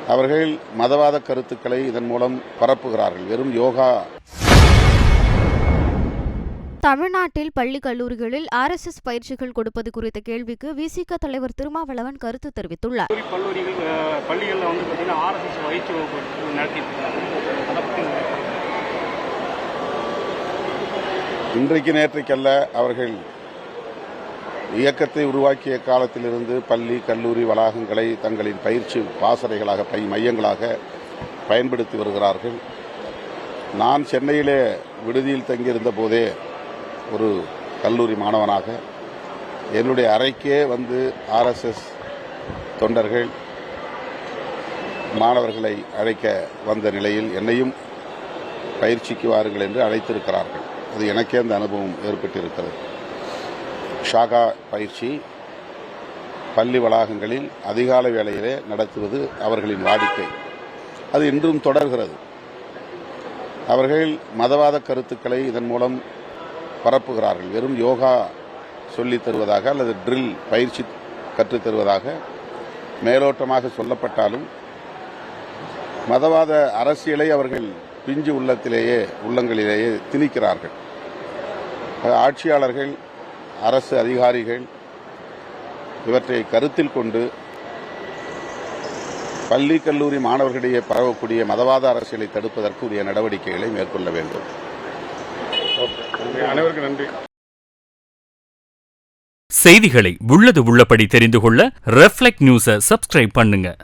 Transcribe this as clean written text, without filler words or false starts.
அவர்கள் மதவாத கருத்துக்களை இதன் மூலம் பரப்புகிறார்கள். வெறும் யோகா. தமிழ்நாட்டில் பள்ளி கல்லூரிகளில் RSS பயிற்சிகள் கொடுப்பது குறித்த கேள்விக்கு விசிக தலைவர் திருமாவளவன் கருத்து தெரிவித்துள்ளார். இன்றைக்கு நேற்றைக்கல்ல, அவர்கள் இயக்கத்தை உருவாக்கிய காலத்திலிருந்து பள்ளி கல்லூரி வளாகங்களை தங்களின் பயிற்சி பாசறைகளாக மையங்களாக பயன்படுத்தி வருகிறார்கள். நான் சென்னையிலே விடுதியில் தங்கியிருந்த போதே ஒரு கல்லூரி மாணவனாக என்னுடைய அறைக்கே வந்து RSS தொண்டர்கள் மாணவர்களை அழைக்க வந்த நிலையில் என்னையும் பயிற்சிக்கு வாருங்கள் என்று அழைத்திருக்கிறார்கள். அது எனக்கே அந்த அனுபவம் ஏற்பட்டிருக்கிறது. ஷாகா பயிற்சி பள்ளி வளாகங்களில் அதிகாலை வேளையிலே நடத்துவது அவர்களின் வாடிக்கை. அது இன்றும் தொடர்கிறது. அவர்கள் மதவாத கருத்துக்களை இதன் மூலம் பரப்புகிறார்கள். வெறும் யோகா சொல்லித் தருவதாக அல்லது ட்ரில் பயிற்சி கற்றுத் தருவதாக மேலோட்டமாக சொல்லப்பட்டாலும் மதவாத அரசியலை அவர்கள் பிஞ்சு உள்ளங்களிலேயே திணிக்கிறார்கள். ஆட்சியாளர்கள், அரசு அதிகாரிகள் இவற்றை கருத்தில் கொண்டு பள்ளி கல்லூரி மாணவர்களிடையே பரவக்கூடிய மதவாத அரசியலை தடுப்பதற்கு உரிய நடவடிக்கைகளை மேற்கொள்ள வேண்டும். அனைவருக்கும் நன்றி. செய்திகளை உள்ளது உள்ளபடி தெரிந்து கொள்ள ரெஃப்ளெக்ட் நியூஸை சப்ஸ்கிரைப் பண்ணுங்க.